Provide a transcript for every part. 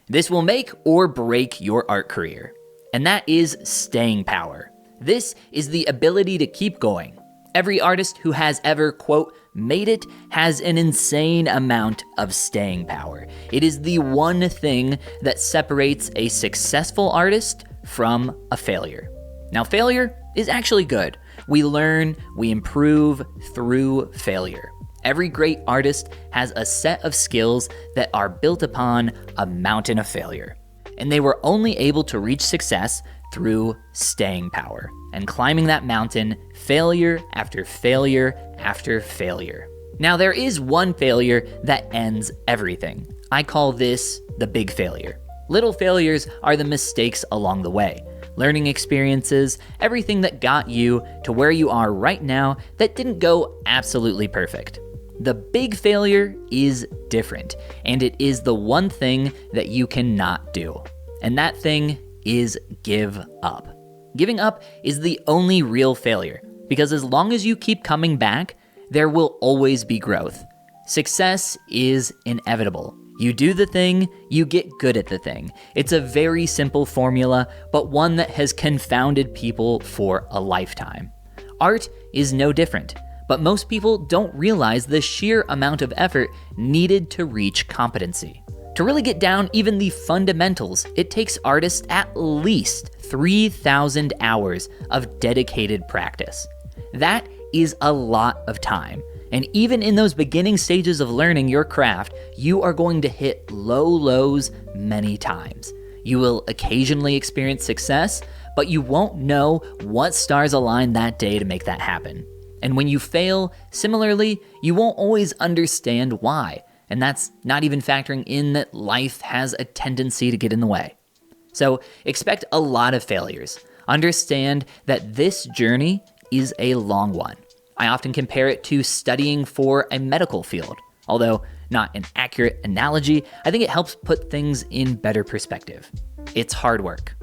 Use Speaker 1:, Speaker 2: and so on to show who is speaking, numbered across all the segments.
Speaker 1: This will make or break your art career, and that is staying power. This is the ability to keep going. Every artist who has ever, quote, made it has an insane amount of staying power. It is the one thing that separates a successful artist from a failure. Now, failure is actually good. We learn, we improve through failure. Every great artist has a set of skills that are built upon a mountain of failure. And they were only able to reach success through staying power and climbing that mountain failure after failure after failure. Now, there is one failure that ends everything. I call this the big failure. Little failures are the mistakes along the way. Learning experiences, everything that got you to where you are right now that didn't go absolutely perfect. The big failure is different, and it is the one thing that you cannot do. And that thing is give up. Giving up is the only real failure, because as long as you keep coming back, there will always be growth. Success is inevitable. You do the thing, you get good at the thing. It's a very simple formula, but one that has confounded people for a lifetime. Art is no different, but most people don't realize the sheer amount of effort needed to reach competency. To really get down even the fundamentals, it takes artists at least 3,000 hours of dedicated practice. That is a lot of time. And even in those beginning stages of learning your craft, you are going to hit low lows many times. You will occasionally experience success, but you won't know what stars align that day to make that happen. And when you fail, similarly, you won't always understand why. And that's not even factoring in that life has a tendency to get in the way. So expect a lot of failures. Understand that this journey is a long one. I often compare it to studying for a medical field. Although not an accurate analogy, I think it helps put things in better perspective. It's hard work.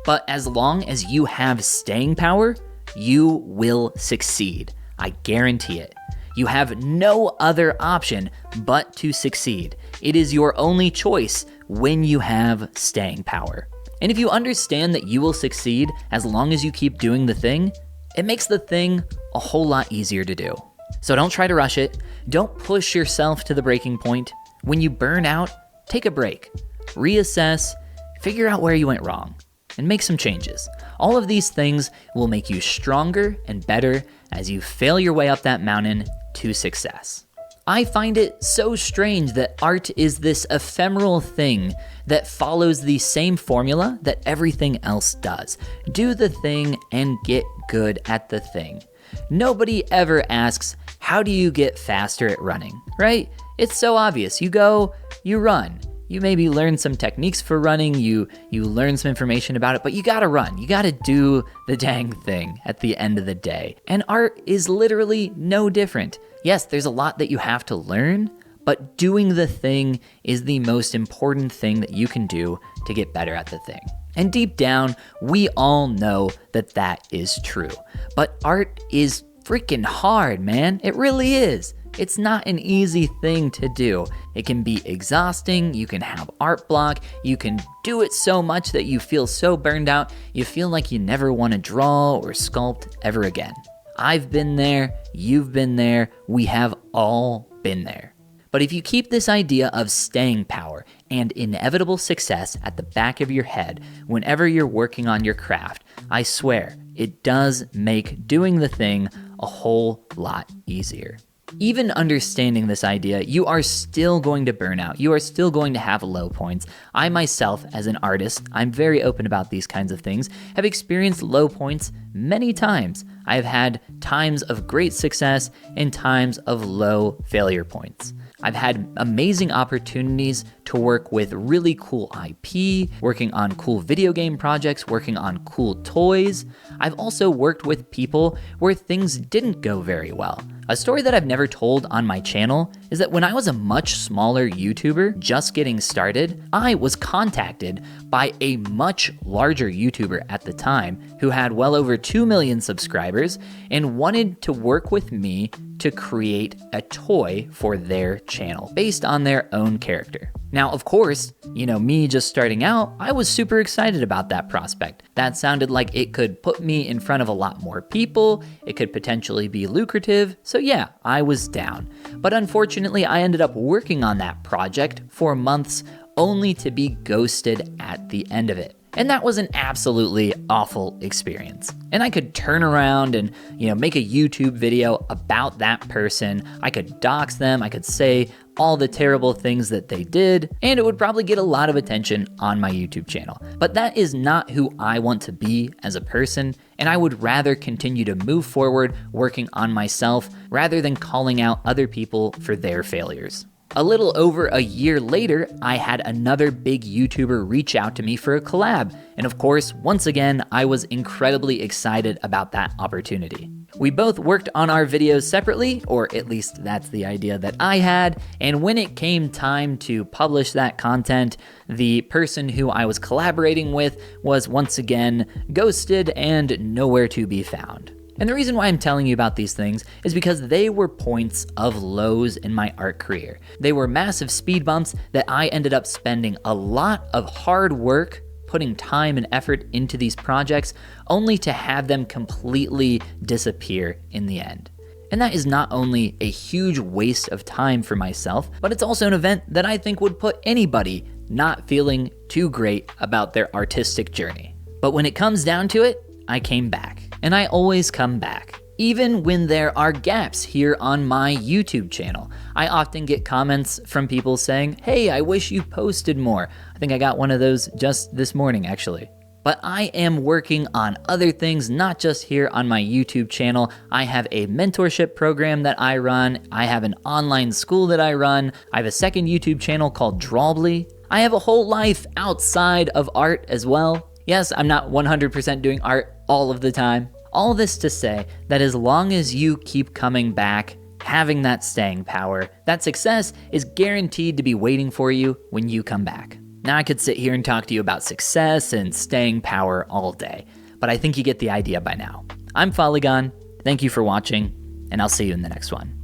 Speaker 1: But as long as you have staying power, you will succeed. I guarantee it. You have no other option but to succeed. It is your only choice when you have staying power. And if you understand that you will succeed as long as you keep doing the thing, it makes the thing a whole lot easier to do. So don't try to rush it. Don't push yourself to the breaking point. When you burn out, take a break. Reassess, figure out where you went wrong, and make some changes. All of these things will make you stronger and better as you fail your way up that mountain to success. I find it so strange that art is this ephemeral thing that follows the same formula that everything else does. Do the thing and get good at the thing. Nobody ever asks, how do you get faster at running, right? It's so obvious. You go, you run. You maybe learn some techniques for running, you learn some information about it, but you gotta run. You gotta do the dang thing at the end of the day. And art is literally no different. Yes, there's a lot that you have to learn, but doing the thing is the most important thing that you can do to get better at the thing. And deep down, we all know that that is true. But art is freaking hard, man. It really is. It's not an easy thing to do. It can be exhausting, you can have art block, you can do it so much that you feel so burned out, you feel like you never want to draw or sculpt ever again. I've been there, you've been there, we have all been there. But if you keep this idea of staying power and inevitable success at the back of your head whenever you're working on your craft, I swear, it does make doing the thing a whole lot easier. Even understanding this idea, you are still going to burn out. You are still going to have low points. I myself, as an artist, I'm very open about these kinds of things, have experienced low points many times. I've had times of great success and times of low failure points. I've had amazing opportunities to work with really cool IP, working on cool video game projects, working on cool toys. I've also worked with people where things didn't go very well. A story that I've never told on my channel is that when I was a much smaller YouTuber just getting started, I was contacted by a much larger YouTuber at the time who had well over 2 million subscribers and wanted to work with me to create a toy for their channel based on their own character. Now, of course, me just starting out, I was super excited about that prospect. That sounded like it could put me in front of a lot more people, it could potentially be lucrative, so yeah, I was down. But unfortunately, I ended up working on that project for months, only to be ghosted at the end of it. And that was an absolutely awful experience. And I could turn around and, make a YouTube video about that person. I could dox them, I could say all the terrible things that they did, and it would probably get a lot of attention on my YouTube channel. But that is not who I want to be as a person, and I would rather continue to move forward working on myself rather than calling out other people for their failures. A little over a year later, I had another big YouTuber reach out to me for a collab. And of course, once again, I was incredibly excited about that opportunity. We both worked on our videos separately, or at least that's the idea that I had. And when it came time to publish that content, the person who I was collaborating with was once again ghosted and nowhere to be found. And the reason why I'm telling you about these things is because they were points of lows in my art career. They were massive speed bumps that I ended up spending a lot of hard work, putting time and effort into these projects, only to have them completely disappear in the end. And that is not only a huge waste of time for myself, but it's also an event that I think would put anybody not feeling too great about their artistic journey. But when it comes down to it, I came back. And I always come back. Even when there are gaps here on my YouTube channel, I often get comments from people saying, hey, I wish you posted more. I think I got one of those just this morning, actually. But I am working on other things, not just here on my YouTube channel. I have a mentorship program that I run. I have an online school that I run. I have a second YouTube channel called Drawbly. I have a whole life outside of art as well. Yes, I'm not 100% doing art all of the time. All this to say that as long as you keep coming back, having that staying power, that success is guaranteed to be waiting for you when you come back. Now I could sit here and talk to you about success and staying power all day, but I think you get the idea by now. I'm Follygon, thank you for watching, and I'll see you in the next one.